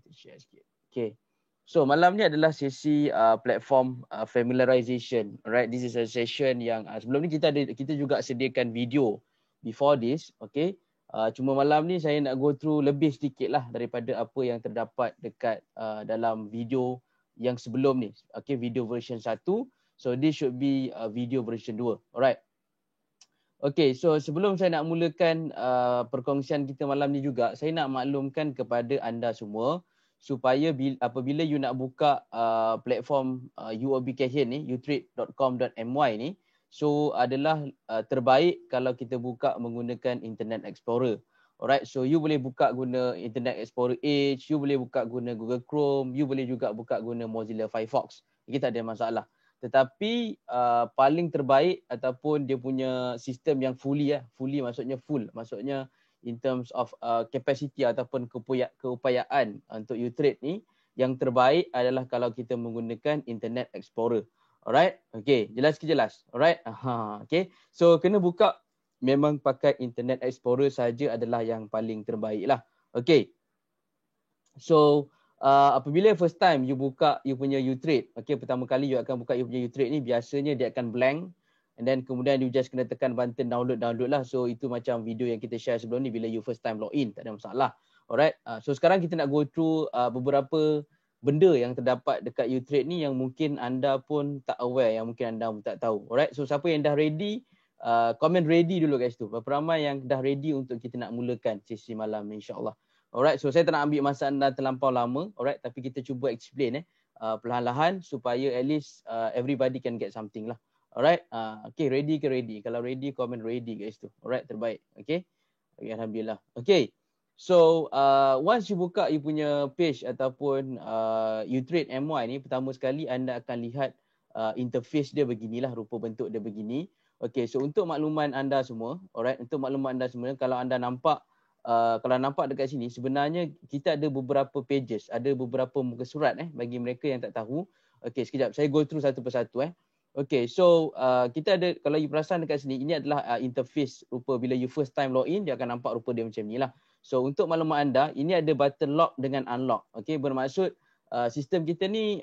kita share sikit. Okay. So malam ni adalah sesi platform familiarization. Alright, this is a session yang sebelum ni kita juga sediakan video before this. Okay. Cuma malam ni saya nak go through lebih sedikit lah daripada apa yang terdapat dekat dalam video yang sebelum ni. Okay, video version 1. So this should be video version 2. Alright. Okay, so sebelum saya nak mulakan perkongsian kita malam ni juga, saya nak maklumkan kepada anda semua supaya apabila you nak buka platform UOB Cashier ni, utrade.com.my ni, so adalah terbaik kalau kita buka menggunakan Internet Explorer. Alright, so you boleh buka guna Internet Explorer Edge, you boleh buka guna Google Chrome, you boleh juga buka guna Mozilla Firefox. Kita tak ada masalah. Tetapi paling terbaik ataupun dia punya sistem yang fully maksudnya full, maksudnya in terms of capacity ataupun keupayaan untuk Utrade ni, yang terbaik adalah kalau kita menggunakan Internet Explorer. Alright, okay, jelas ke jelas? Alright, okay. So kena buka memang pakai Internet Explorer saja adalah yang paling terbaik lah. Okay. So apabila first time you buka you punya Utrade, okay, pertama kali you akan buka you punya Utrade ni, biasanya dia akan blank. And then kemudian you just kena tekan button download lah. So itu macam video yang kita share sebelum ni bila you first time login, tak ada masalah. Alright. So sekarang kita nak go through beberapa benda yang terdapat dekat Utrade ni yang mungkin anda pun tak aware, yang mungkin anda pun tak tahu. Alright. So siapa yang dah ready, comment ready dulu guys tu. Berapa ramai yang dah ready untuk kita nak mulakan sesi malam ni, insya-Allah. Alright. So saya tak nak ambil masa anda terlampau lama. Alright. Tapi kita cuba explain perlahan-lahan supaya at least everybody can get something lah. Alright, okay, ready ke ready? Kalau ready, comment ready guys tu. Alright, terbaik. Okay, alhamdulillah. Okay, so once you buka you punya page ataupun Utrade MY ni, pertama sekali anda akan lihat interface dia beginilah, rupa bentuk dia begini. Okay, so untuk makluman anda semua, alright, untuk makluman anda semua, kalau anda nampak, kalau nampak dekat sini, sebenarnya kita ada beberapa pages, ada beberapa muka surat bagi mereka yang tak tahu. Okay, sekejap, saya go through satu persatu. Okay, so kita ada, kalau you perasan dekat sini, ini adalah interface rupa bila you first time login, dia akan nampak rupa dia macam ni lah. So untuk maklumat anda, ini ada button lock dengan unlock. Okay, bermaksud sistem kita ni,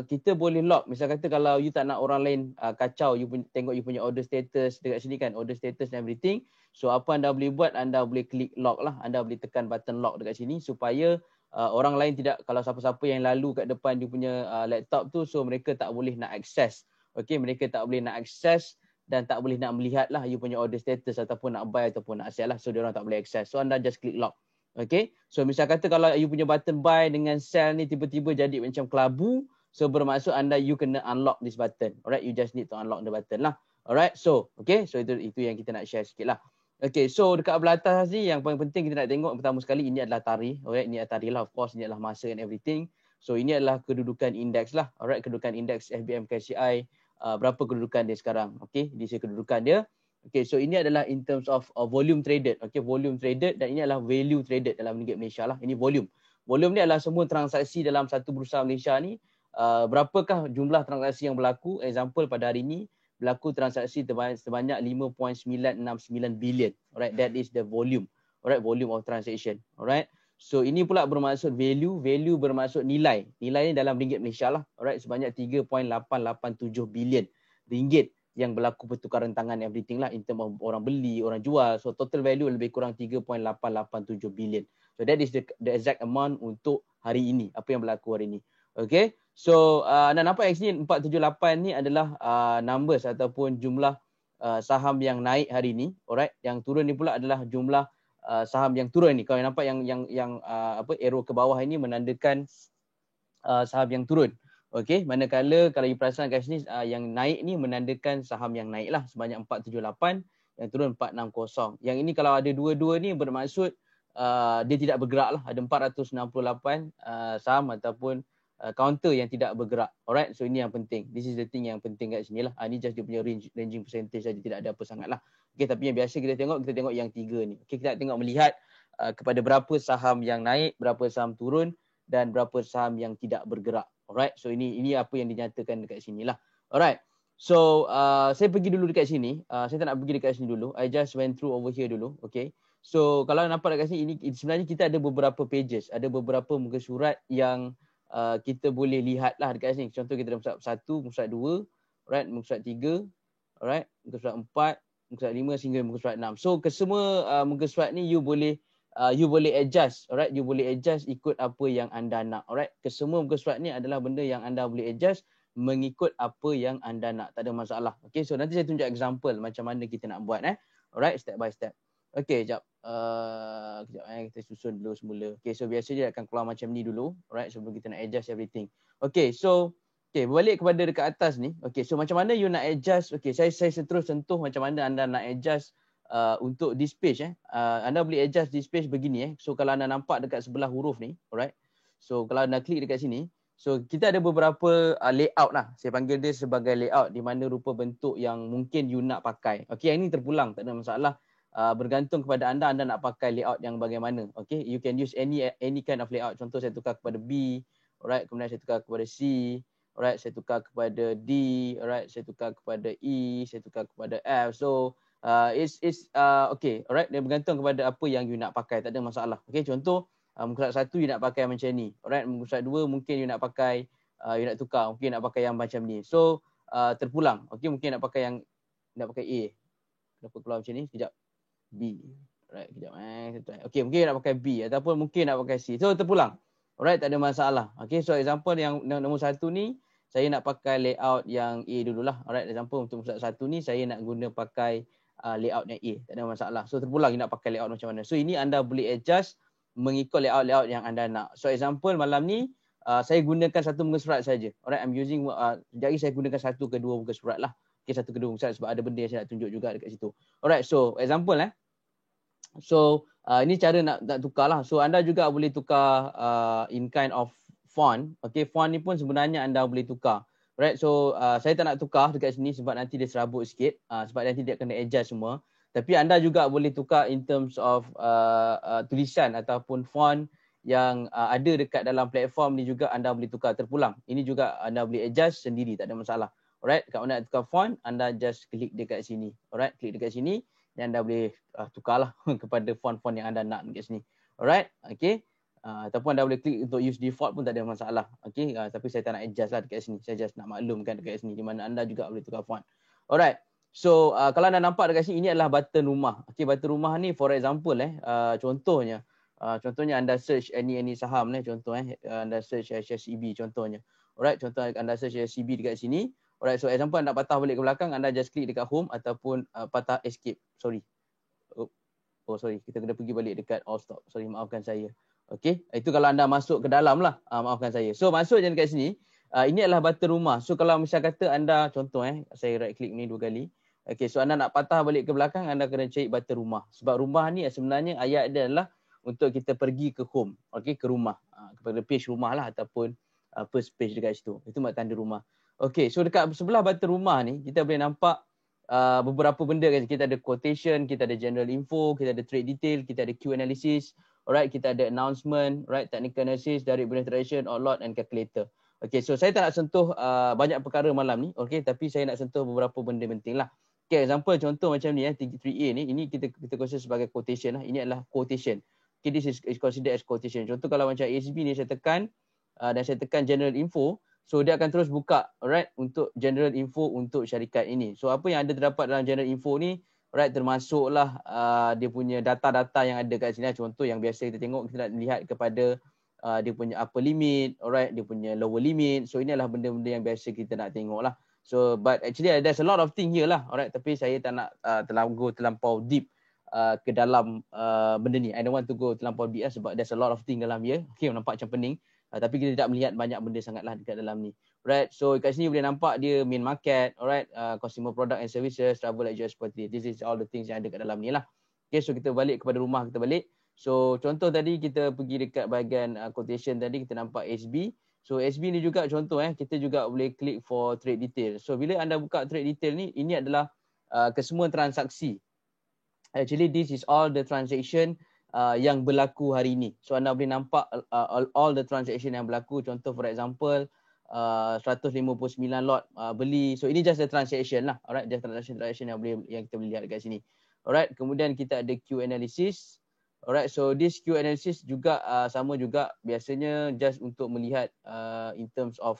kita boleh lock. Misal kata kalau you tak nak orang lain kacau, you tengok you punya order status dekat sini kan, order status and everything. So apa anda boleh buat, anda boleh klik lock lah. Anda boleh tekan button lock dekat sini supaya orang lain tidak, kalau siapa-siapa yang lalu kat depan you punya laptop tu, so mereka tak boleh nak access. Okay, mereka tak boleh nak akses dan tak boleh nak melihat lah you punya order status ataupun nak buy ataupun nak sell lah. So, diorang tak boleh akses. So, anda just klik lock. Okay. So, misal kata kalau you punya button buy dengan sell ni tiba-tiba jadi macam kelabu. So, bermaksud you kena unlock this button. Alright, you just need to unlock the button lah. Alright, so, okay. So, itu yang kita nak share sikit lah. Okay, so dekat belah atas ni yang paling penting kita nak tengok pertama sekali ini adalah tarikh. Alright, ini adalah tarikh lah. Of course, ini adalah masa and everything. So, ini adalah kedudukan indeks lah. Alright, kedudukan indeks FBM KCI. Berapa kedudukan dia sekarang. Okay, di sini kedudukan dia. Okay, so ini adalah in terms of volume traded. Okay, volume traded, dan ini adalah value traded dalam ringgit Malaysia lah. Ini volume. Volume ni adalah semua transaksi dalam satu bursa Malaysia ni. Berapakah jumlah transaksi yang berlaku. Example, pada hari ini berlaku transaksi sebanyak 5.969 billion. Alright, that is the volume. Alright, volume of transaction. Alright. So ini pula bermaksud value, value bermaksud nilai. Nilai ni dalam ringgit Malaysia lah. Alright, sebanyak 3.887 bilion ringgit yang berlaku pertukaran tangan everything lah in term of orang beli, orang jual. So total value lebih kurang 3.887 bilion. So that is the exact amount untuk hari ini, apa yang berlaku hari ini. Okay, so anda nampak yang sini 478 ni adalah numbers ataupun jumlah saham yang naik hari ini. Alright, yang turun ni pula adalah jumlah saham yang turun ni. Kalau nampak yang arrow ke bawah ini menandakan saham yang turun. Okey, manakala kalau you perasan kat sini yang naik ni menandakan saham yang naik lah sebanyak 478, yang turun 460. Yang ini kalau ada dua-dua ni bermaksud dia tidak bergerak lah. Ada 468 saham ataupun counter yang tidak bergerak. Alright, so ini yang penting. This is the thing yang penting kat sini lah. Ini just dia punya ranging percentage saja, tidak ada apa sangat lah. Okay, tapi yang biasa kita tengok yang tiga ni. Okay, kita tengok melihat kepada berapa saham yang naik, berapa saham turun dan berapa saham yang tidak bergerak. Alright, so ini apa yang dinyatakan dekat sini lah. Alright, so saya pergi dulu dekat sini. Saya tak nak pergi dekat sini dulu. I just went through over here dulu. Okay, So kalau nampak dekat sini, ini sebenarnya kita ada beberapa pages, ada beberapa muka surat yang kita boleh lihat lah dekat sini. Contoh kita ada muka surat 1, muka surat 2, alright, muka surat 3, alright, muka surat 4, muka surat 5 sehingga muka surat 6. So kesemua muka surat ni you boleh adjust, alright, you boleh adjust ikut apa yang anda nak, alright. Kesemua muka surat ni adalah benda yang anda boleh adjust mengikut apa yang anda nak, tak ada masalah. Okay, so nanti saya tunjuk example macam mana kita nak buat alright, step by step. Okay, sekejap. Kita susun dulu semula. Okay, so biasa dia akan keluar macam ni dulu, alright, sebelum kita nak adjust everything. Okay, so balik kepada dekat atas ni. Okay, so macam mana you nak adjust? Okay, saya terus sentuh macam mana anda nak adjust untuk this page. Anda boleh adjust this page begini. So kalau anda nampak dekat sebelah huruf ni, alright. So kalau anda klik dekat sini, so kita ada beberapa layout lah. Saya panggil dia sebagai layout di mana rupa bentuk yang mungkin you nak pakai. Okay, yang ini terpulang, tak ada masalah. Bergantung kepada anda nak pakai layout yang bagaimana. Okay, you can use any kind of layout. Contoh saya tukar kepada B, alright, kemudian saya tukar kepada C, alright, saya tukar kepada D, alright, saya tukar kepada E, saya tukar kepada F. So it's okay, alright, dia bergantung kepada apa yang you nak pakai, tak ada masalah. Okay, contoh muka surat 1 you nak pakai macam ni, alright, muka surat 2 mungkin you nak pakai you nak tukar, mungkin nak pakai yang macam ni. So terpulang. Okay, mungkin nak pakai yang nak pakai A. Kenapa keluar macam ni? Sekejap. B. Alright, kejap okay, mungkin nak pakai B ataupun mungkin nak pakai C. So terpulang. Alright, tak ada masalah. Okay, so example yang nombor 1 ni saya nak pakai layout yang A dululah. Alright, example untuk muka surat 1 ni saya nak guna pakai layout yang A. Tak ada masalah. So terpulang you nak pakai layout macam mana. So ini anda boleh adjust mengikut layout yang anda nak. So example malam ni saya gunakan satu muka surat saja. Alright, I'm using jadi saya gunakan satu ke dua muka surat lah. Okay, satu ke dua muka surat sebab ada benda yang saya nak tunjuk juga dekat situ. Alright, so example So ini cara nak tukar lah. So anda juga boleh tukar in kind of font. Okay, font ni pun sebenarnya anda boleh tukar. Alright, so saya tak nak tukar dekat sini sebab nanti dia serabut sikit. Sebab nanti dia kena adjust semua. Tapi anda juga boleh tukar in terms of tulisan ataupun font yang ada dekat dalam platform ni juga anda boleh tukar terpulang. Ini juga anda boleh adjust sendiri, tak ada masalah. Alright, kalau nak tukar font, anda just klik dekat sini. Alright, klik dekat sini dan anda boleh tukarlah kepada font-font yang anda nak dekat sini. Alright, okay. Ataupun anda boleh klik untuk use default pun tak ada masalah. Okay, tapi saya tak nak adjust lah dekat sini. Saya just nak maklumkan dekat sini di mana anda juga boleh tukar font. Alright, so kalau anda nampak dekat sini, ini adalah button rumah. Okay, button rumah ni for example contohnya anda search any saham contoh anda search HSEB contohnya. Alright, contoh anda search HSEB dekat sini. Alright, so example anda patah balik ke belakang, anda just klik dekat home ataupun patah escape. Sorry. Oh sorry, kita kena pergi balik dekat all stop. Sorry, maafkan saya. Okay, itu kalau anda masuk ke dalam lah. Maafkan saya. So masuk je dekat sini. Ini adalah button rumah. So kalau misal kata anda contoh saya right click ni 2 kali. Okay, so anda nak patah balik ke belakang, anda kena cari button rumah. Sebab rumah ni sebenarnya ayat dia adalah untuk kita pergi ke home. Okay, ke rumah. Kepada page rumah lah ataupun first page dekat situ. Itu mak tanda rumah. Okay, so dekat sebelah button rumah ni kita boleh nampak beberapa benda kan. Kita ada quotation, kita ada general info, kita ada trade detail, kita ada Q analysis, alright, kita ada announcement, right, technical analysis, direct business direction, outlot and calculator. Okay, so saya tak nak sentuh banyak perkara malam ni, okay, tapi saya nak sentuh beberapa benda penting lah. Okay, example contoh macam ni 3A ni, ini kita consider sebagai quotation lah. Ini adalah quotation. Okay, this is considered as quotation. Contoh kalau macam ASB ni saya tekan dan saya tekan general info, so dia akan terus buka, alright, untuk general info untuk syarikat ini. So apa yang ada terdapat dalam general info ni, alright, termasuklah dia punya data-data yang ada kat sini. Contoh yang biasa kita tengok, kita nak lihat kepada dia punya upper limit, alright, dia punya lower limit. So ini adalah benda-benda yang biasa kita nak tengok lah. So but actually there's a lot of thing here lah, alright, tapi saya tak nak terlampau deep ke dalam benda ni. I don't want to go terlampau deep sebab there's a lot of thing dalam here. Okay, nampak macam pening. Tapi kita tidak melihat banyak benda sangatlah dekat dalam ni. Right, so kat sini boleh nampak dia main market, alright, consumer product and services, travel agent seperti this is all the things yang ada kat dalam ni lah. Okay, so kita balik kepada rumah, kita balik. So contoh tadi kita pergi dekat bahagian quotation tadi, kita nampak SB. So SB ni juga contoh kita juga boleh klik for trade detail. So bila anda buka trade detail ni, ini adalah kesemua transaksi. Actually this is all the transaction yang berlaku hari ini. So anda boleh nampak all the transaction yang berlaku. Contoh for example 159 lot beli. So ini just the transaction lah. Alright, just transaction yang kita boleh lihat dekat sini. Alright, kemudian kita ada Q analysis. Alright, so this Q analysis juga sama juga biasanya just untuk melihat in terms of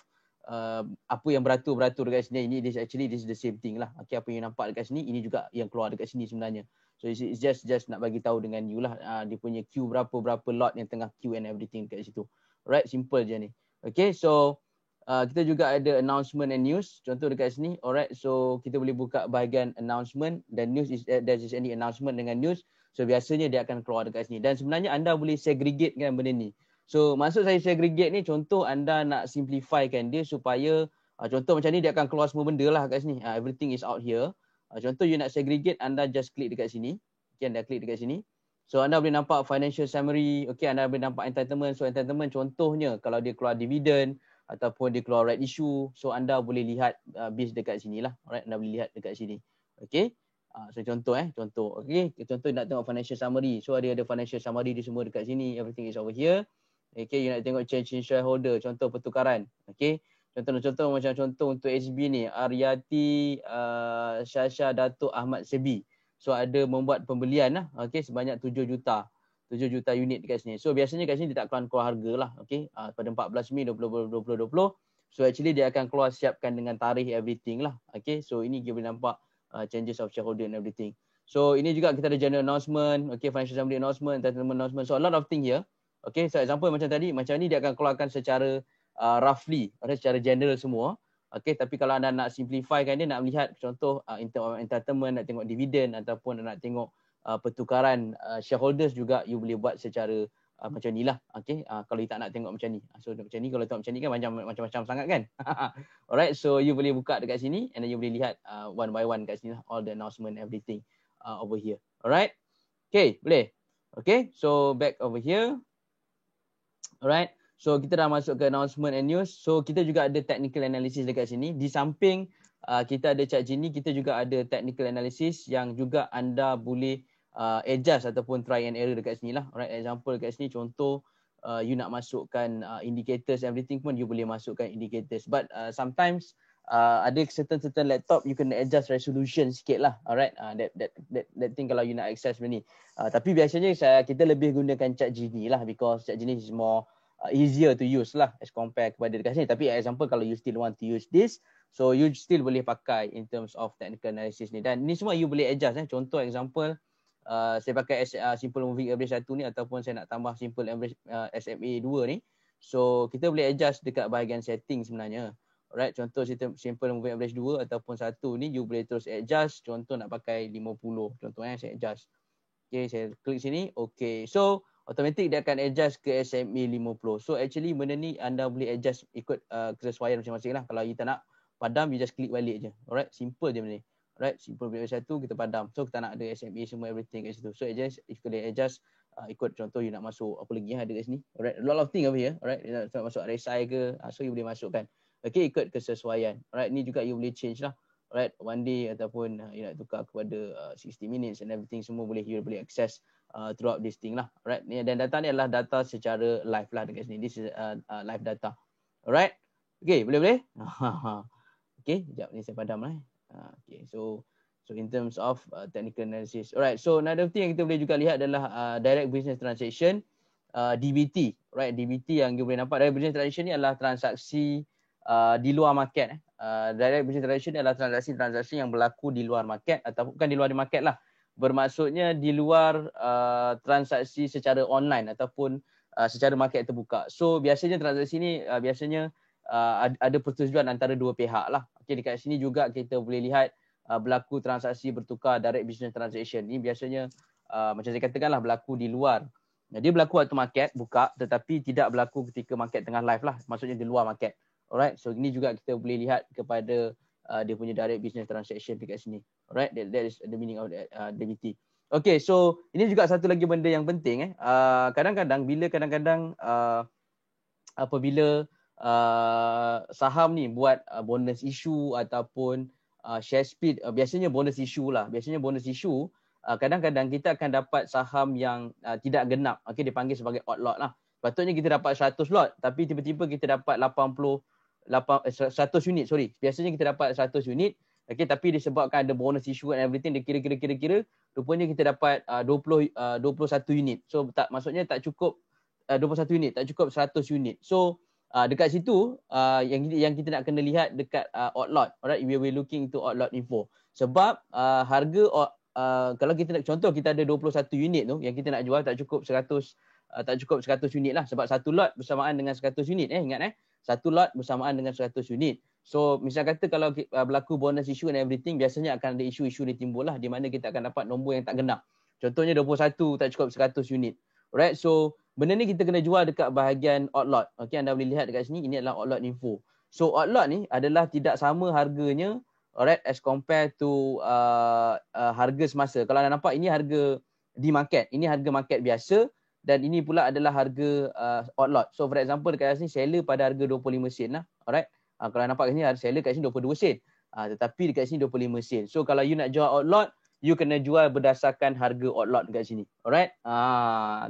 apa yang beratur-beratur dekat sini. Ini this is the same thing lah. Okay, apa yang nampak dekat sini, ini juga yang keluar dekat sini sebenarnya. So it's just nak bagi tahu dengan you lah dia punya Q berapa lot yang tengah Q and everything dekat situ. Alright, simple je ni. Okay, so kita juga ada announcement and news. Contoh dekat sini. Alright, so kita boleh buka bahagian announcement dan news is there is any announcement dengan news. So biasanya dia akan keluar dekat sini. Dan sebenarnya anda boleh segregate kan benda ni. So maksud saya segregate ni, contoh anda nak simplify kan dia supaya contoh macam ni dia akan keluar semua benda lah kat sini. Everything is out here. Contoh you nak segregate, anda just klik dekat sini. Okay, anda klik dekat sini. So anda boleh nampak financial summary. Okay, anda boleh nampak entitlement. So entitlement contohnya kalau dia keluar dividend ataupun dia keluar right issue, so anda boleh lihat base dekat sini lah. Alright, anda boleh lihat dekat sini. Okay, so contoh okay, contoh nak tengok financial summary, so ada financial summary dia semua dekat sini, everything is over here. Okay, you nak tengok change in shareholder, contoh pertukaran. Okay, contoh macam contoh untuk SB ni, Aryati Syasha Datuk Ahmad Sebi, so ada membuat pembelian lah, okay, sebanyak 7 juta unit dekat sini. So biasanya kat sini dia tak keluar harga lah. Okay, pada 14 Mei 2020. So actually dia akan keluar siapkan dengan tarikh everything lah. Okay, so ini kita boleh nampak changes of shareholder and everything. So ini juga kita ada general announcement, okay, financial summary announcement, entitlement announcement. So a lot of thing here. Okay, so example macam tadi, macam ni dia akan keluarkan secara roughly, secara general semua. Okay, tapi kalau anda nak simplifykan dia, nak melihat contoh entitlement, nak tengok dividen ataupun nak tengok pertukaran shareholders juga, you boleh buat secara macam ni lah. Okay, kalau you tak nak tengok macam ni, so macam ni, kalau tengok macam ni kan macam-macam sangat kan. Alright, so you boleh buka dekat sini and then you boleh lihat one by one kat sini lah, all the announcement everything over here. Alright, okay, boleh. Okay, so back over here. Alright, so kita dah masuk ke announcement and news. So kita juga ada technical analysis dekat sini. Di samping kita ada chat Genie, kita juga ada technical analysis yang juga anda boleh adjust ataupun try and error dekat sini lah. Alright, example dekat sini contoh you nak masukkan indicators everything pun you boleh masukkan indicators. But sometimes ada certain laptop you kena adjust resolution sikit lah. Alright, that thing kalau you nak access benda ni. Tapi biasanya kita lebih gunakan chat Genie lah, because chat Genie is more easier to use lah as compare kepada dekat sini. Tapi example kalau you still want to use this, so you still boleh pakai in terms of technical analysis ni. Dan ni semua you boleh adjust. Contoh example saya pakai simple moving average 1 ni, ataupun saya nak tambah simple average SMA 2 ni. So kita boleh adjust dekat bahagian setting sebenarnya. Alright, contoh simple moving average 2 ataupun 1 ni you boleh terus adjust. Contoh nak pakai 50. Contohnya saya adjust. Okay, saya klik sini. Okay, so automatic dia akan adjust ke SMA 50. So actually benda ni anda boleh adjust ikut kesesuaian masing-masing lah. Kalau you tak nak padam, you just klik balik je. Alright, simple je benda ni. Alright, simple benda satu kita padam. So kita nak ada SMA semua everything kat situ. So adjust, you boleh adjust ikut contoh you nak masuk apa lagi yang ada kat sini. Alright, a lot of thing over here. Alright, you nak masuk RSI ke, so you boleh masukkan. Okay, ikut kesesuaian. Alright, ni juga you boleh change lah. Alright, one day ataupun you nak tukar kepada 60 minutes and everything semua boleh, you boleh access throughout this thing lah. Alright, ni dan data ni adalah data secara live lah dekat sini. This is live data. Alright, okay, boleh? Okay, sekejap ni saya padam lah. Okay, so in terms of technical analysis. Alright, so another thing yang kita boleh juga lihat adalah direct business transaction, DBT. Right, DBT yang kita boleh nampak, direct business transaction ni adalah transaksi di luar market. Direct business transaction adalah transaksi yang berlaku di luar market, atau bukan di luar market lah. Bermaksudnya di luar transaksi secara online ataupun secara market terbuka. So biasanya transaksi ni biasanya ada persetujuan antara dua pihak lah. Okay, dekat sini juga kita boleh lihat berlaku transaksi bertukar direct business transaction. Ini biasanya macam saya katakan lah, berlaku di luar. Dia berlaku waktu market buka, tetapi tidak berlaku ketika market tengah live lah. Maksudnya di luar market. Alright, so ini juga kita boleh lihat kepada dia punya direct business transaction dekat sini. Alright, that is the meaning of DBT. Okay, so ini juga satu lagi benda yang penting. Kadang-kadang apabila saham ni buat bonus issue ataupun share split, biasanya bonus issue lah. Biasanya bonus issue kadang-kadang kita akan dapat saham yang tidak genap. Okay, dipanggil sebagai odd lot lah. Patutnya kita dapat 100 lot, tapi tiba-tiba kita dapat 100 unit, sorry. Biasanya kita dapat 100 unit, Okay, tapi disebabkan ada bonus issue and everything, dia kira rupanya kita dapat 21 unit. So maksudnya tak cukup 21 unit, tak cukup 100 unit. So dekat situ yang kita nak kena lihat dekat odd lot. Alright, we will looking into odd lot info. Sebab harga kalau kita nak contoh kita ada 21 unit tu yang kita nak jual tak cukup 100 unit lah, sebab satu lot bersamaan dengan 100 unit ingat satu lot bersamaan dengan 100 unit. So misal kata kalau berlaku bonus issue and everything, biasanya akan ada isu-isu ni timbul lah, di mana kita akan dapat nombor yang tak genap. Contohnya 21 tak cukup 100 unit. Alright, so benda ni kita kena jual dekat bahagian odd lot. Okay, anda boleh lihat dekat sini, ini adalah odd lot info. So odd lot ni adalah tidak sama harganya, alright, as compare to harga semasa. Kalau anda nampak, ini harga di market, ini harga market biasa, dan ini pula adalah harga odd lot. So for example dekat sini seller pada harga 25 sen lah. Alright. Kalau nampak kat sini harga seller kat sini 22 sen. Tetapi dekat sini 25 sen. So kalau you nak jual odd lot, you kena jual berdasarkan harga odd lot dekat sini. Alright.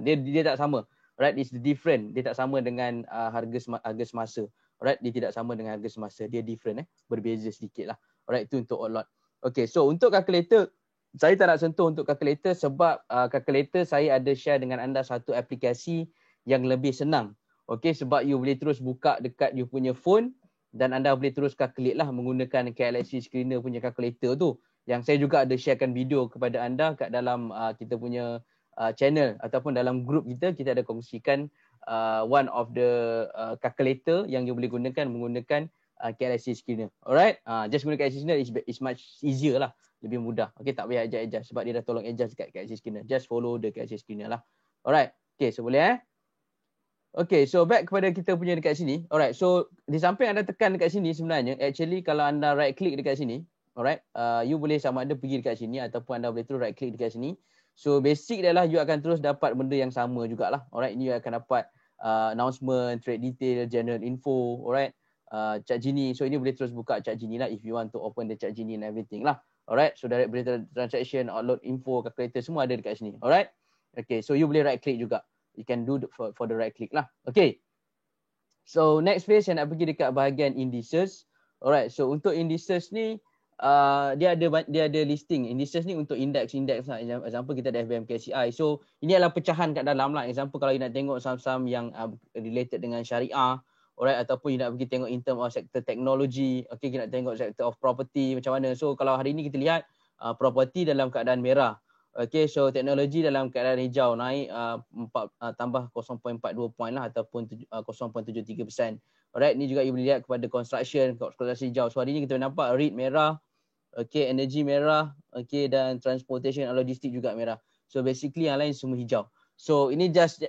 Dia tak sama. Alright, it's different. Dia tak sama dengan harga semasa. Alright, dia tidak sama dengan harga semasa. Dia different berbeza sedikit lah. Alright, itu untuk odd lot. Okay, so untuk calculator, saya tak nak sentuh untuk calculator sebab calculator saya ada share dengan anda satu aplikasi yang lebih senang. Okay, sebab you boleh terus buka dekat you punya phone dan anda boleh terus calculate lah menggunakan Galaxy Screener punya calculator tu. Yang saya juga ada sharekan video kepada anda kat dalam kita punya channel ataupun dalam group kita ada kongsikan one of the calculator yang you boleh gunakan menggunakan Galaxy Screener. Alright, just guna Galaxy Screener is much easier lah, lebih mudah. Okay, tak payah adjust sebab dia dah tolong adjust dekat Galaxy Screener. Just follow the Galaxy Screener lah. Alright, okay, so boleh Okay, so back kepada kita punya dekat sini. Alright, so di samping anda tekan dekat sini sebenarnya, actually kalau anda right click dekat sini, alright, you boleh sama ada pergi dekat sini ataupun anda boleh terus right click dekat sini. So basic adalah you akan terus dapat benda yang sama jugalah. Alright, ini you akan dapat announcement, trade detail, general info, alright, Chat Genie. So ini boleh terus buka Chat Genie lah if you want to open the Chat Genie and everything lah. Alright, so direct berita transaction, upload info, calculator semua ada dekat sini. Alright, okay, so you boleh right click juga. You can do for the right click lah. Okay. So next phase saya nak pergi dekat bahagian indices. Alright. So untuk indices ni dia ada listing. Indices ni untuk index lah. Example kita ada FBMKCI. So ini adalah pecahan kat dalam lah. Example kalau you nak tengok saham-saham yang related dengan syariah. Alright, ataupun you nak pergi tengok in term of sektor teknologi. Okay, you nak tengok sektor of property macam mana. So kalau hari ni kita lihat property dalam keadaan merah. Okay, so teknologi dalam keadaan hijau naik tambah 0.42 point lah ataupun 0.73%. Alright, ni juga you boleh lihat kepada construction hijau. So hari ni kita nampak REIT merah, okay, energy merah, okay, dan transportation and logistik juga merah. So basically yang lain semua hijau. So ini just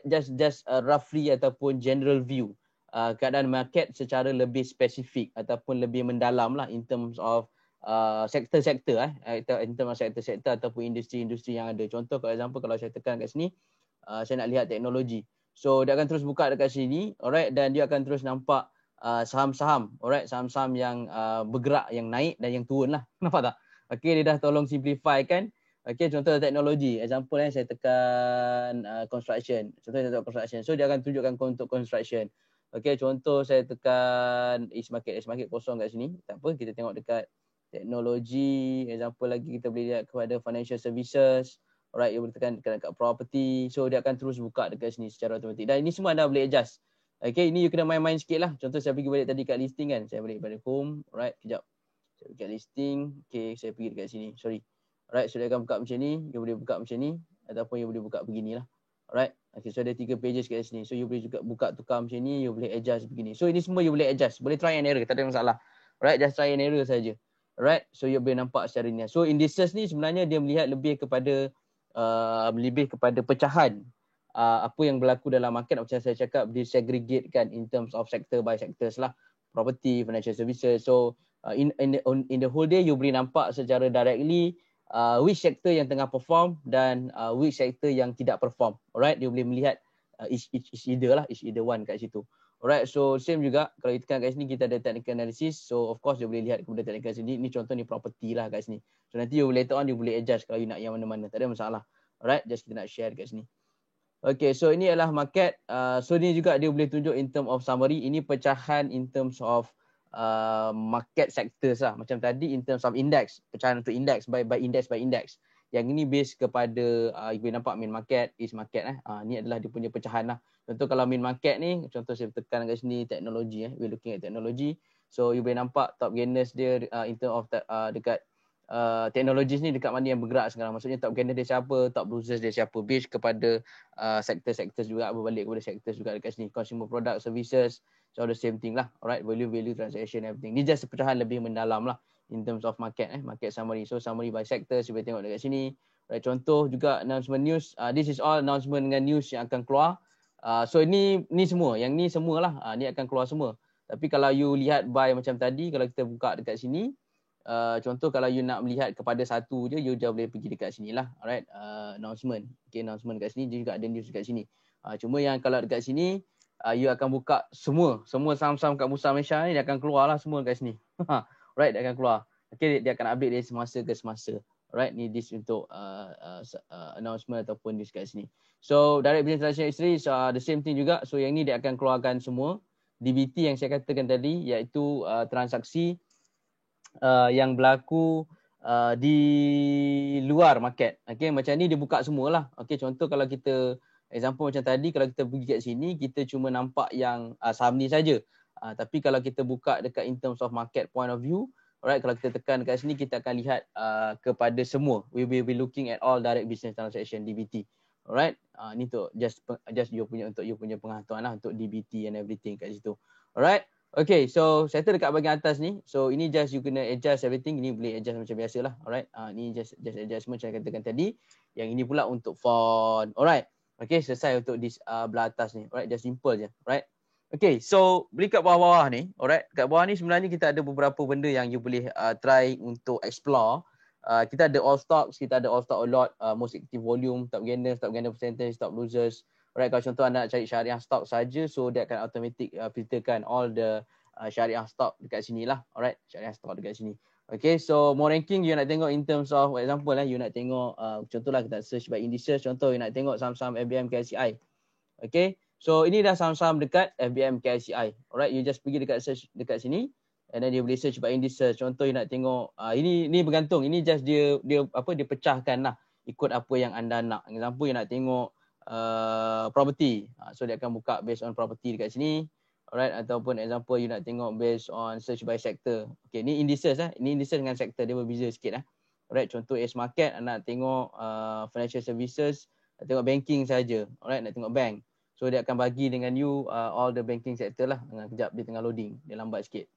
roughly ataupun general view keadaan market secara lebih spesifik ataupun lebih mendalam lah in terms of sektor-sektor in terms of sektor-sektor ataupun industri-industri yang ada. Contoh for example kalau saya tekan kat sini, saya nak lihat teknologi. So dia akan terus buka dekat sini, alright, dan dia akan terus nampak saham-saham, alright, saham-saham yang bergerak, yang naik dan yang turun lah. Nampak tak? Okay, dia dah tolong simplify kan. Okay, contoh teknologi. Example saya tekan construction. Contoh saya tekan construction. So dia akan tunjukkan untuk construction. Okay, contoh saya tekan East Market kosong kat sini. Tak apa, kita tengok dekat teknologi, example lagi kita boleh lihat kepada financial services. Alright, you boleh tekan dekat property. So dia akan terus buka dekat sini secara automatik. Dan ini semua anda boleh adjust. Okay, ini you kena main-main sikit lah. Contoh saya pergi balik tadi kat listing kan. Saya balik pada home. Alright, kejap. Saya pergi kat listing. Okay, saya pergi dekat sini. Sorry. Alright, so dia akan buka macam ni. You boleh buka macam ni. Ataupun you boleh buka beginilah. Alright. Okay, so ada 3 pages kat sini. So you boleh juga buka tukar macam ni. You boleh adjust begini. So ini semua you boleh adjust. Boleh try and error. Tak ada masalah. Alright, just try and error saja. Alright, so you boleh nampak secara ni. So indices ni sebenarnya dia melihat lebih kepada pecahan apa yang berlaku dalam market. Macam saya cakap, disegregatekan in terms of sector by sectors lah. Property, financial services. So in the whole day you boleh nampak secara directly which sector yang tengah perform dan which sector yang tidak perform. Alright, dia boleh melihat each either one kat situ. Alright, so same juga kalau kita tekan kat sini kita ada technical analysis. So of course dia boleh lihat kepada technical sini. Ni contoh ni property lah kat sini. So nanti you later on you boleh adjust kalau you nak yang mana-mana. Tak ada masalah. Alright, just kita nak share kat sini. Okay, so ini adalah market. So ni juga dia boleh tunjuk in term of summary. Ini pecahan in terms of market sectors lah. Macam tadi in terms of index, pecahan untuk index by index. Yang ini base kepada you boleh nampak main market, is market ni adalah dia punya pecahan lah. Contoh kalau main market ni, contoh saya tekan kat sini teknologi we're looking at technology. So you boleh nampak top gainers dia in terms of dekat teknologi ni dekat mana yang bergerak sekarang. Maksudnya top gainer dia siapa, top losers dia siapa, based kepada sektor-sektor juga, berbalik kepada sektor juga dekat sini. Consumer product, services, so the same thing lah. Alright, value, transaction, everything. Ni just pecahan lebih mendalam lah in terms of market market summary. So summary by sector, saya boleh tengok dekat sini. Right, contoh juga announcement news. This is all announcement dengan news yang akan keluar. So ni semua, yang ni semualah. Ni akan keluar semua. Tapi kalau you lihat by macam tadi, kalau kita buka dekat sini, contoh kalau you nak melihat kepada satu je, you just boleh pergi dekat sini lah. Alright, announcement. Okay, announcement dekat sini, dia juga ada news dekat sini. Cuma yang kalau dekat sini, you akan buka semua saham-saham kat Bursa Malaysia ni, dia akan keluar lah semua dekat sini. Right, dia akan keluar. Okay, dia akan update dari semasa ke semasa. Right, ni this untuk announcement ataupun news kat sini. So direct business transaction history, the same thing juga. So yang ni dia akan keluarkan semua DBT yang saya katakan tadi, iaitu transaksi yang berlaku di luar market. Okay, macam ni dia buka semualah. Okay, contoh kalau kita example macam tadi, kalau kita pergi kat sini, kita cuma nampak yang saham ni saja. Tapi kalau kita buka dekat in terms of market point of view, alright, kalau kita tekan dekat sini, kita akan lihat kepada semua. We will be looking at all direct business transaction DBT. Alright, ni tu just you punya pengetahuan lah untuk DBT and everything kat situ. Alright. Okay, so settle dekat bahagian atas ni. So ini just you kena adjust everything. Ini boleh adjust macam biasa lah. Alright, ni just adjustment macam saya katakan tadi. Yang ini pula untuk font. Alright. Okay, selesai untuk di belah atas ni. Alright, just simple je. Alright. Okay, so beri kat bawah-bawah ni. Alright, kat bawah ni sebenarnya kita ada beberapa benda yang you boleh try untuk explore. Kita ada all stocks, kita ada all stock a lot, most active volume, top gainer percentage, top losers. Alright, kalau contoh anda nak cari syariah stock saja, so dia akan automatic filterkan all the syariah stock dekat sini lah. Alright, syariah stock dekat sini. Okay, so more ranking you nak tengok in terms of example you nak tengok contohlah kita search by indices, contoh you nak tengok saham-saham FBM KLCI. Okay, so ini dah saham-saham dekat FBM KLCI. Alright, you just pergi dekat search dekat sini and then dia boleh search by indices. Contoh you nak tengok ini bergantung, ini just dia pecahkan lah ikut apa yang anda nak. Example you nak tengok property, so dia akan buka based on property dekat sini. Alright, ataupun example you nak tengok based on search by sector. Okay, ni indices ini indices dengan sector dia berbeza sikit Alright, contoh ACE Market nak tengok financial services, nak tengok banking saja. Alright, nak tengok bank, so dia akan bagi dengan you all the banking sector lah. Kejap, dia tengah loading, dia lambat sikit.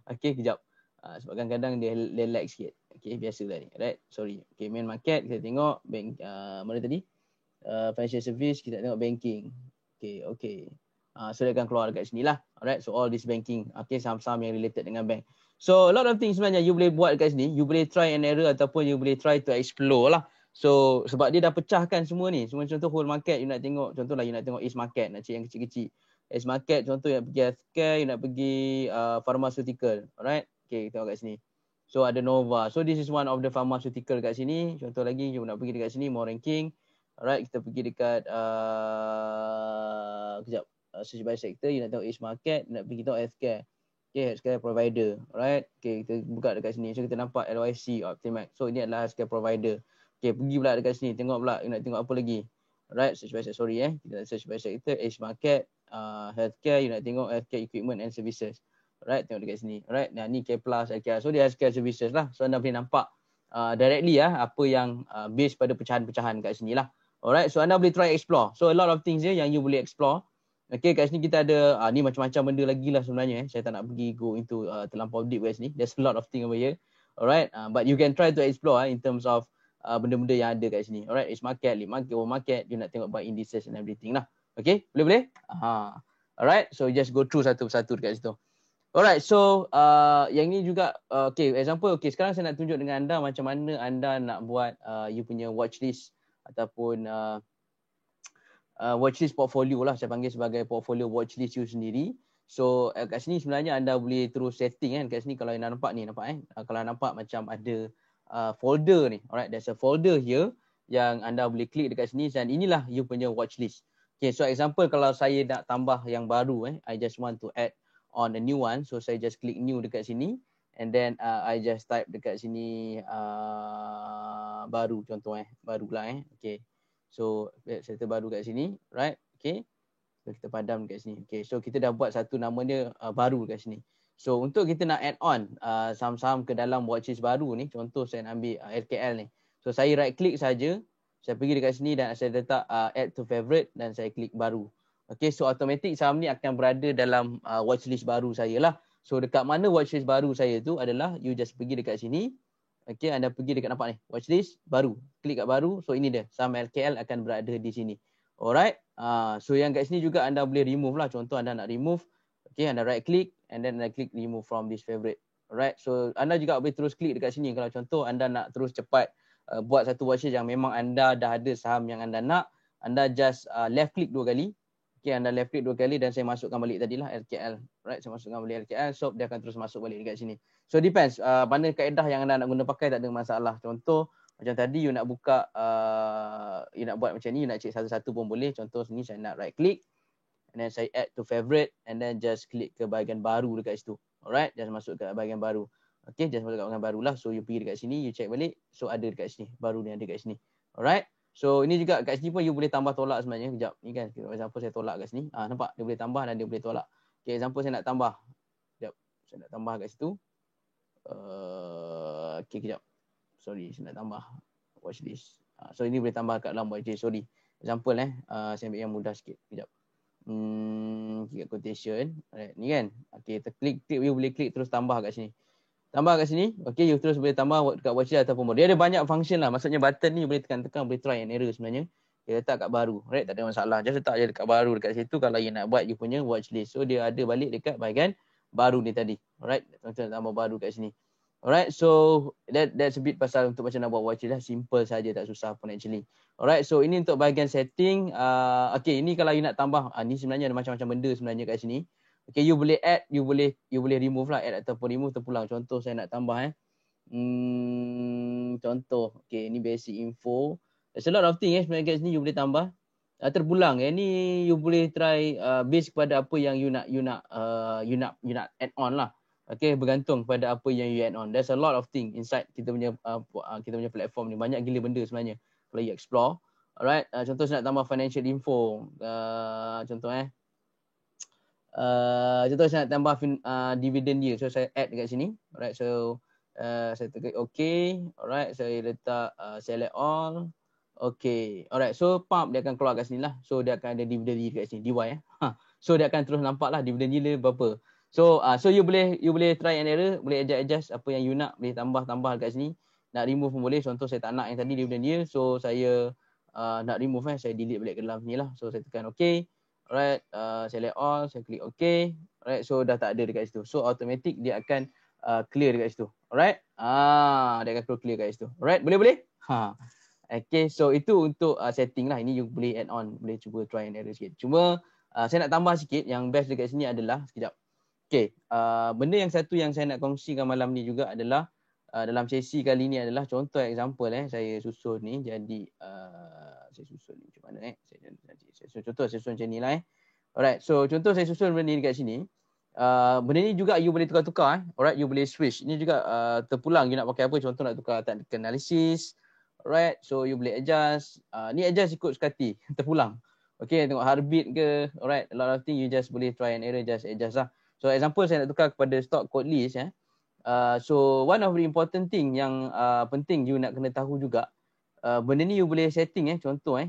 Okay, kejap, sebab kadang-kadang dia lag sikit. Okay, biasa tadi. Alright, sorry. Okay, main market kita tengok bank, mana tadi? Financial service, kita tengok banking. Okay. So dia akan keluar dekat sini lah. Alright, so all this banking. Okay, saham-saham yang related dengan bank. So a lot of things sebenarnya you boleh buat dekat sini. You boleh try and error ataupun you boleh try to explore lah. So sebab dia dah pecahkan semua ni. Semua contoh whole market you nak tengok. Contohlah you nak tengok ACE Market, nak cari yang kecil-kecil. ACE Market contoh you nak pergi healthcare, you nak pergi pharmaceutical. Alright, okay, tengok kat sini. So ada Nova. So this is one of the pharmaceutical kat sini. Contoh lagi you nak pergi dekat sini, more ranking. Alright, kita pergi dekat kejap, search by sector, you nak tengok ACE Market, nak pergi tengok healthcare. Okay, healthcare provider. Alright, okay, kita buka dekat sini. So kita nampak LYC, Optimax. So ini adalah healthcare provider. Okay, pergi pula dekat sini, tengok pula you nak tengok apa lagi. Alright, search by sector, kita nak search by sector, ACE Market, healthcare, you nak tengok healthcare equipment and services. Alright, tengok dekat sini. Alright, nah ni K Plus, healthcare. So dia healthcare services lah. So anda boleh nampak directly apa yang base pada pecahan-pecahan kat sini lah. Alright, so anda boleh try explore. So a lot of things yang you boleh explore. Okay, kat sini kita ada ni macam-macam benda lagi lah sebenarnya. Saya tak nak pergi go into terlampau deep kat sini. There's a lot of things over here. Alright, but you can try to explore in terms of benda-benda yang ada kat sini. Alright, ACE Market, Lead Market, World Market, you nak tengok by indices and everything lah. Okay, boleh? Alright, so just go through satu persatu dekat situ. Alright, so yang ni juga okay, example, okay, sekarang saya nak tunjuk dengan anda macam mana anda nak buat you punya watchlist ataupun watchlist portfolio lah, saya panggil sebagai portfolio watchlist you sendiri. So kat sini sebenarnya anda boleh terus setting kan, kat sini kalau anda nampak ni, kalau nampak macam ada folder ni. Alright, there's a folder here yang anda boleh klik dekat sini dan inilah you punya watchlist. Okay, so example kalau saya nak tambah yang baru I just want to add on a new one. So saya just click new dekat sini and then I just type dekat sini baru contoh barulah okay. So saya baru kat sini, right? Okay. So kita padam dekat sini. Okay. So kita dah buat satu nama dia baru dekat sini. So untuk kita nak add on saham-saham ke dalam watchlist baru ni, contoh saya nak ambil RKL ni. So saya right click saja, saya pergi dekat sini dan saya letak add to favorite dan saya klik baru. Okay, so automatic saham ni akan berada dalam watchlist baru saya lah. So dekat mana watchlist baru saya tu adalah you just pergi dekat sini. Okay, anda pergi dekat nampak ni, watchlist baru. Klik kat baru, so ini dia, saham RKL akan berada di sini. Alright, so yang kat sini juga anda boleh remove lah. Contoh anda nak remove, okay, anda right click and then anda klik remove from this favorite. Alright, so anda juga boleh terus klik dekat sini. Kalau contoh anda nak terus cepat buat satu watchlist yang memang anda dah ada saham yang anda nak, anda just left click 2 kali. Okay, anda left click 2 kali dan saya masukkan balik tadilah RKL. Right, saya masukkan balik RKL, so dia akan terus masuk balik dekat sini. So depends mana kaedah yang anda nak guna pakai, tak ada masalah. Contoh macam tadi you nak buka you nak buat macam ni, you nak cek satu-satu pun boleh. Contoh sini saya nak right click and then saya add to favorite and then just klik ke bahagian baru dekat situ. Alright, just masuk ke bahagian baru. Okay, just masuk ke bahagian baru lah. So you pergi dekat sini, you check balik, so ada dekat sini, baru ni ada dekat sini. Alright. So ini juga kat sini pun you boleh tambah tolak sebenarnya. Sekejap ni kan, example saya tolak kat sini. Nampak dia boleh tambah dan dia boleh tolak. Okay, example saya nak tambah. Sekejap, saya nak tambah kat situ. Okay, kejap. Sorry, saya nak tambah watchlist. So ini boleh tambah kat dalam watchlist. Sorry. Example saya ambil yang mudah sikit. Kejap. Klik quotation. Alright, ni kan. Okay, kita klik, you boleh klik terus tambah kat sini. Tambah kat sini, okay, you terus boleh tambah kat watchlist ataupun more. Dia ada banyak function lah. Maksudnya button ni boleh tekan-tekan, boleh try and error sebenarnya. Dia letak kat baru, right? Tak ada masalah. Just letak je dekat baru dekat situ kalau you nak buat you punya watchlist. So dia ada balik dekat bahagian baru ni tadi. Alright, contoh tambah baru kat sini. Alright, so that's a bit pasal untuk macam nak buat watchlist lah. Simple saja, tak susah pun actually. Alright, so ini untuk bahagian setting. Okay, ini kalau you nak tambah, ni sebenarnya ada macam-macam benda sebenarnya kat sini. Okay, you boleh add, you boleh remove lah, add ataupun remove terpulang. Contoh saya nak tambah contoh, okay, ni basic info. There's a lot of things sebenarnya kat sini you boleh tambah. Terpulang. Ni you boleh try base kepada apa yang you nak add on lah. Okay, bergantung pada apa yang you add on. There's a lot of thing inside kita punya platform ni. Banyak gila benda sebenarnya kalau you explore. Alright, contoh saya nak tambah financial info. Contoh contoh saya nak tambah dividend yield. So saya add dekat sini. Alright, so saya tekan okay. Alright, saya letak select all. Okay. Alright, so pump dia akan keluar kat sini lah. So dia akan ada dividend yield kat sini, DY So dia akan terus nampak lah dividend yield dia berapa. So you boleh try and error, boleh adjust apa yang you nak, boleh tambah kat sini. Nak remove pun boleh. Contoh saya tak nak yang tadi dividend yield, so saya nak remove saya delete balik ke dalam ni lah. So saya tekan okay. Alright, select all, saya klik okay. Alright, so dah tak ada dekat situ. So automatic dia akan clear dekat situ. Alright, dia akan clear dekat situ. Alright, boleh? Okay, so itu untuk setting lah. Ini you boleh add on, boleh cuba try and error sikit. Cuma saya nak tambah sikit, yang best dekat sini adalah, sekejap. Okay, benda yang satu yang saya nak kongsikan malam ni juga adalah dalam sesi kali ni adalah contoh example saya susun ni jadi saya susun ni macam mana contoh saya susun macam ni lah Alright, so contoh saya susun benda ni dekat sini. Benda ni juga you boleh tukar-tukar Alright, you boleh switch. Ni juga terpulang you nak pakai apa, contoh nak tukar technical analysis. Alright, so you boleh adjust. Ni adjust ikut suka hati, terpulang. Okay, tengok heartbeat ke. Alright, a lot of thing you just boleh try and error, just adjust lah. So example saya nak tukar kepada stock code list so one of the important thing yang penting you nak kena tahu juga, benda ni you boleh setting contoh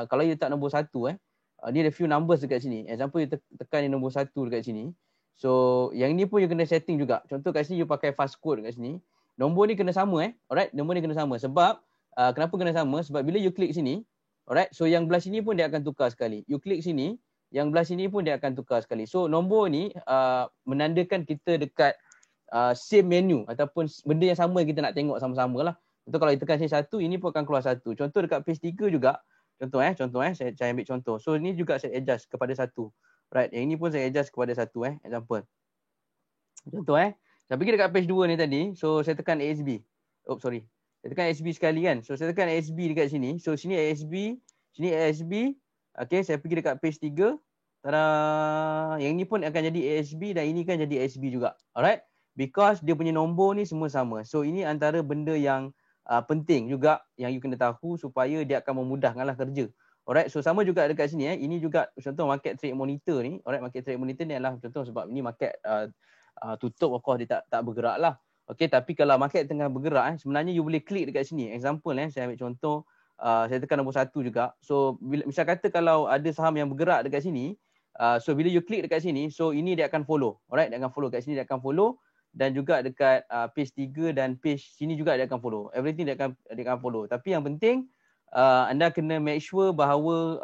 kalau you letak nombor 1 dia ada few numbers dekat sini. Example you tekan nombor 1 dekat sini. So yang ni pun you kena setting juga. Contoh kat sini you pakai fast code dekat sini. Nombor ni kena sama Alright, nombor ni kena sama. Sebab kenapa kena sama? Sebab bila you klik sini, alright, so yang belah sini pun dia akan tukar sekali. You klik sini, yang belah sini pun dia akan tukar sekali. So nombor ni menandakan kita dekat same menu ataupun benda yang sama kita nak tengok sama-sama lah. Contoh kalau kita tekan sini 1, ini pun akan keluar 1. Contoh dekat page 3 juga. Contoh saya ambil contoh. So ini juga saya adjust kepada 1. Right, yang ini pun saya adjust kepada 1 example. Contoh saya pergi dekat page 2 ni tadi. So saya tekan ASB. Sorry. Saya tekan ASB sekali kan. So saya tekan ASB dekat sini. So sini ASB, sini ASB. Okay, saya pergi dekat page 3. tada, yang ni pun akan jadi ASB dan ini kan jadi ASB juga. Alright, because dia punya nombor ni semua sama. So ini antara benda yang penting juga yang you kena tahu supaya dia akan memudahkanlah kerja. Alright, so sama juga dekat sini ini juga contoh market trade monitor ni. Alright, market trade monitor ni adalah contoh sebab ini market tutup, of course dia tak bergerak lah. Okay, tapi kalau market tengah bergerak sebenarnya you boleh klik dekat sini. Example saya ambil contoh, saya tekan nombor 1 juga. So misal kata kalau ada saham yang bergerak dekat sini, so bila you klik dekat sini, so ini dia akan follow. Alright, dia akan follow kat sini, dia akan follow, dan juga dekat page 3 dan page sini juga dia akan follow. Everything dia akan follow. Tapi yang penting anda kena make sure bahawa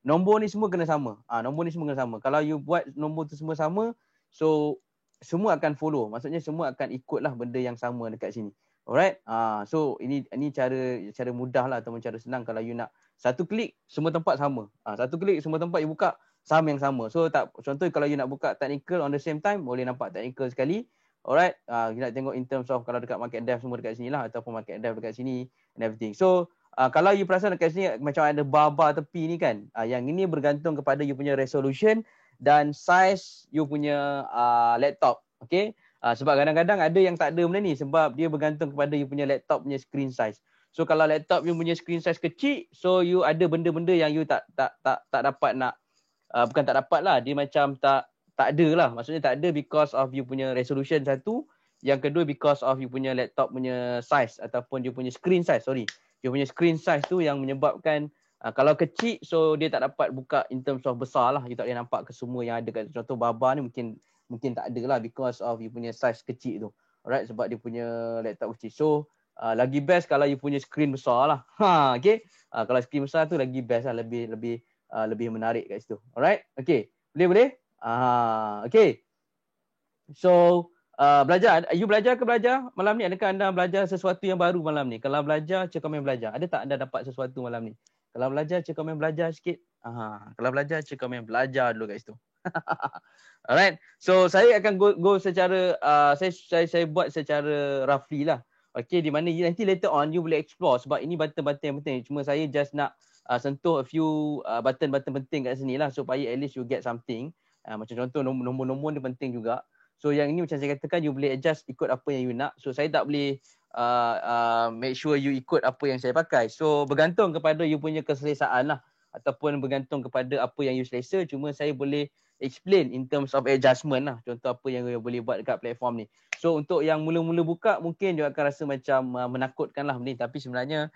nombor ni semua kena sama. Nombor ni semua kena sama. Kalau you buat nombor tu semua sama, so semua akan follow. Maksudnya semua akan ikutlah benda yang sama dekat sini. Alright. So ini cara mudah lah ataupun cara senang kalau you nak satu klik semua tempat sama. Satu klik semua tempat you buka saham yang sama. So contoh kalau you nak buka technical on the same time, boleh nampak technical sekali. Alright. You nak tengok in terms of kalau dekat market depth semua dekat sini lah ataupun market depth dekat sini and everything. So kalau you perasan dekat sini macam ada bar-bar tepi ni kan. Yang ini bergantung kepada you punya resolution dan size you punya laptop. Okay. Sebab kadang-kadang ada yang tak ada benda ni sebab dia bergantung kepada you punya laptop punya screen size. So kalau laptop you punya screen size kecil, so you ada benda-benda yang you tak dapat nak, bukan tak dapat lah, dia macam tak ada lah. Maksudnya tak ada because of you punya resolution satu. Yang kedua because of you punya laptop punya size ataupun you punya screen size, sorry. You punya screen size tu yang menyebabkan kalau kecil, so dia tak dapat buka in terms of besar lah. You tak boleh nampak ke semua yang ada kat contoh baba ni mungkin tak ada lah because of you punya size kecil tu. Alright, sebab dia punya laptop kecil. So lagi best kalau you punya screen besar lah. Okay. Kalau screen besar tu lagi best lah, lebih menarik kat situ. Alright. Okay. Boleh? Okay. So belajar. You belajar ke belajar malam ni? Adakah anda belajar sesuatu yang baru malam ni? Kalau belajar, cek komen belajar. Ada tak anda dapat sesuatu malam ni? Kalau belajar, cek komen belajar sikit. Kalau belajar, cek komen belajar dulu kat situ. Alright. So saya akan go secara saya buat secara roughly lah. Okay, di mana nanti later on you boleh explore sebab ini button-button yang penting. Cuma saya just nak sentuh a few button-button penting kat sini lah supaya at least you get something. Macam contoh nombor-nombor ni penting juga. So yang ini macam saya katakan you boleh adjust ikut apa yang you nak. So saya tak boleh make sure you ikut apa yang saya pakai. So bergantung kepada you punya keselesaan lah. Ataupun bergantung kepada apa yang you selesa. Cuma saya boleh explain in terms of adjustment lah. Contoh apa yang you boleh buat dekat platform ni. So untuk yang mula-mula buka mungkin you akan rasa macam menakutkan lah benda ni. Tapi sebenarnya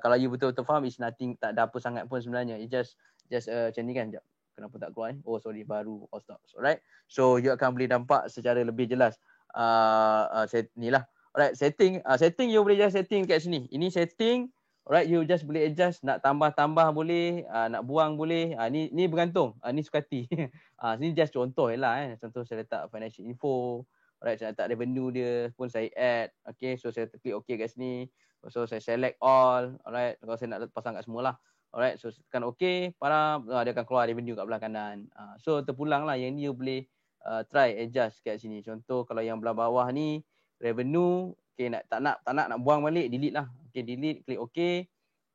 kalau you betul-betul faham, it's nothing, tak ada apa sangat pun sebenarnya. It's just macam ni kan. Sekejap. Kenapa tak keluar Oh sorry, baru all stops. Alright. So you akan boleh nampak secara lebih jelas. Ni lah. Alright, setting you boleh just setting kat sini. Ini setting. Alright, you just boleh adjust, nak tambah-tambah boleh, nak buang boleh. Ni bergantung. Ni suka hati. Sini just contoh lah. Contoh saya letak financial info. Alright, saya letak revenue dia pun saya add. Okay, so saya klik OK kat sini. So saya select all. Alright, kalau saya nak pasang kat semua lah. Alright, so tekan OK. Dia akan keluar revenue kat belah kanan. So terpulang lah. Yang ni you boleh try adjust kat sini. Contoh kalau yang belah bawah ni revenue. Okay, tak nak buang balik, delete lah. Okay, delete, klik OK.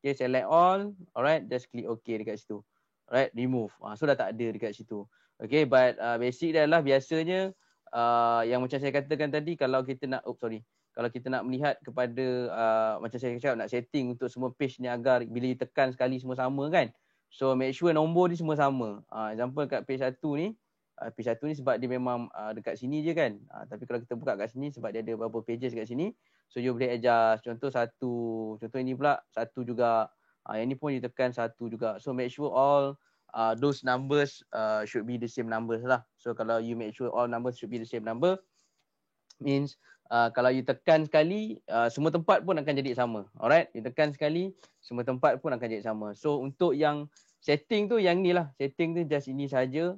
Okay, select all. Alright, just klik OK dekat situ. Alright, remove. So dah tak ada dekat situ. Okay, but basic dia adalah biasanya yang macam saya katakan tadi, kalau kita nak, kalau kita nak melihat kepada macam saya cakap nak setting untuk semua page ni agar bila tekan sekali semua sama kan. So make sure nombor ni semua sama. Example kat page 1 ni. Page 1 ni sebab dia memang dekat sini je kan. Tapi kalau kita buka kat sini sebab dia ada beberapa pages kat sini. So you boleh adjust. Contoh 1. Contoh ini pula 1 juga. Yang ni pun you tekan 1 juga. So make sure all those numbers should be the same numbers lah. So kalau you make sure all numbers should be the same number, means kalau you tekan sekali semua tempat pun akan jadi sama. Alright, you tekan sekali semua tempat pun akan jadi sama. So untuk yang setting tu yang ni lah. Setting tu just ini saja.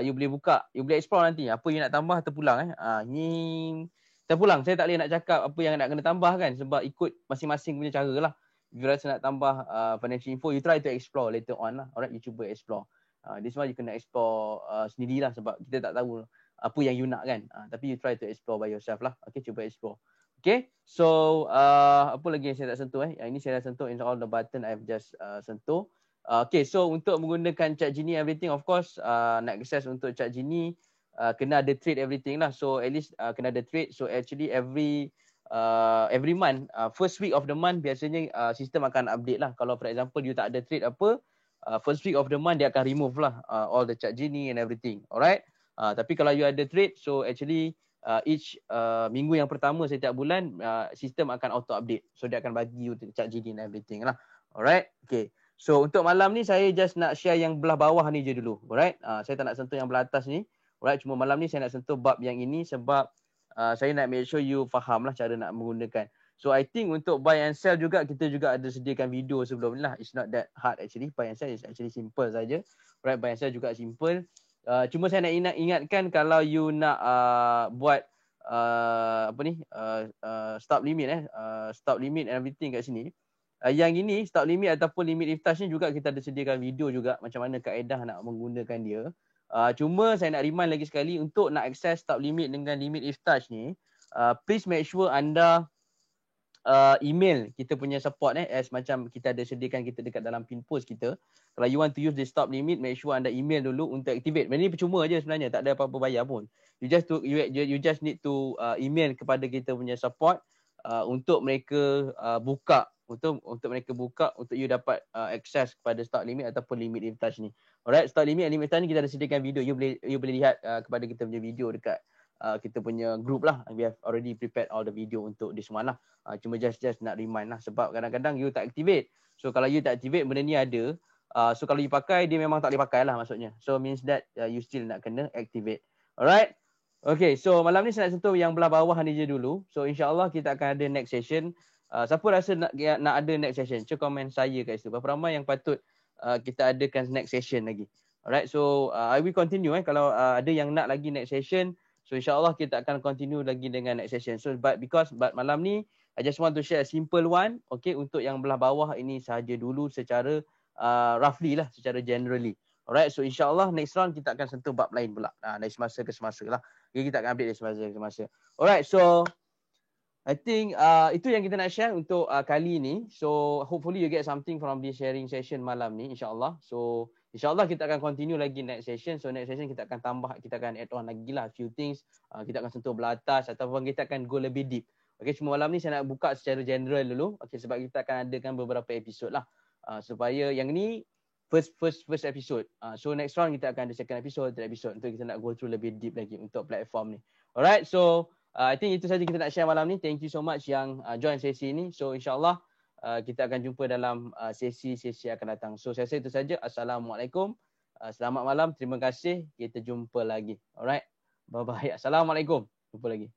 You boleh buka, you boleh explore nanti. Apa you nak tambah terpulang ni terpulang. Saya tak boleh nak cakap apa yang nak kena tambah kan sebab ikut masing-masing punya cara lah. If you rasa nak tambah financial info, you try to explore later on lah. Alright, you cuba explore. This one you kena explore sendirilah sebab kita tak tahu apa yang you nak kan. Tapi you try to explore by yourself lah. Okay, cuba explore. Okay, so apa lagi yang saya tak sentuh Yang ini saya dah sentuh in all the button I've just sentuh. Okay, so untuk menggunakan ChatGenie everything, of course, nak access untuk ChatGenie, kena ada trade everything lah. So at least kena ada trade. So actually every month, first week of the month biasanya sistem akan update lah. Kalau for example you tak ada trade apa, first week of the month dia akan remove lah all the ChatGenie and everything. Alright. Tapi kalau you ada trade, so actually each minggu yang pertama setiap bulan, sistem akan auto update. So dia akan bagi you ChatGenie and everything lah. Alright. Okay. So untuk malam ni saya just nak share yang belah bawah ni je dulu. Alright. Saya tak nak sentuh yang belah atas ni. Alright. Cuma malam ni saya nak sentuh bab yang ini sebab saya nak make sure you faham lah cara nak menggunakan. So I think untuk buy and sell juga kita juga ada sediakan video sebelum ni lah. It's not that hard actually. Buy and sell is actually simple saja. Alright. Buy and sell juga simple. Cuma saya nak ingatkan kalau you nak buat stop limit stop limit and everything kat sini. Yang ini stop limit ataupun limit if touch ni juga kita ada sediakan video juga macam mana kaedah nak menggunakan dia. Cuma saya nak remind lagi sekali untuk nak access stop limit dengan limit if touch ni, please make sure anda email kita punya support as macam kita ada sediakan kita dekat dalam pin post kita. Kalau you want to use the stop limit, make sure anda email dulu untuk activate. Benda ni percuma je sebenarnya, tak ada apa-apa bayar pun. You just need to email kepada kita punya support untuk mereka buka untuk mereka buka untuk you dapat access kepada stop limit ataupun limit if touch ni. Alright, stop limit and limit touch ni kita ada sediakan video. You boleh lihat kepada kita punya video dekat kita punya group lah. We have already prepared all the video untuk this one lah. Cuma just nak remind lah sebab kadang-kadang you tak activate. So kalau you tak activate benda ni ada. So kalau you pakai dia memang tak boleh pakai lah maksudnya. So means that you still nak kena activate. Alright. Okay, so malam ni saya nak sentuh yang belah bawah ni je dulu. So insyaAllah kita akan ada next session. Siapa rasa nak ada next session? Cuba komen saya kat situ. Berapa ramai yang patut kita adakan next session lagi. Alright, so I will continue kalau ada yang nak lagi next session. So insyaAllah kita akan continue lagi dengan next session. So but malam ni I just want to share a simple one. Okay, untuk yang belah bawah ini sahaja dulu secara roughly lah, secara generally. Alright, so insyaAllah next round kita akan sentuh bab lain pula. Dari semasa ke semasa lah. Okay, kita akan update dari semasa ke semasa. Alright, so I think itu yang kita nak share untuk kali ini. So hopefully you get something from this sharing session malam ni insyaAllah. So insyaAllah kita akan continue lagi next session. So next session kita akan tambah, kita akan add on lagi lah few things. Kita akan sentuh belah atas ataupun kita akan go lebih deep. Okay, cuma malam ni saya nak buka secara general dulu. Okay, sebab kita akan adakan beberapa episod lah. Supaya yang ni first episode. So next round kita akan ada second episode, third episode. Untuk kita nak go through lebih deep lagi untuk platform ni. Alright, so I think itu saja kita nak share malam ni. Thank you so much yang join sesi ni. So insyaAllah kita akan jumpa dalam sesi-sesi akan datang. So saya rasa itu saja. Assalamualaikum. Selamat malam. Terima kasih. Kita jumpa lagi. Alright. Bye-bye. Assalamualaikum. Jumpa lagi.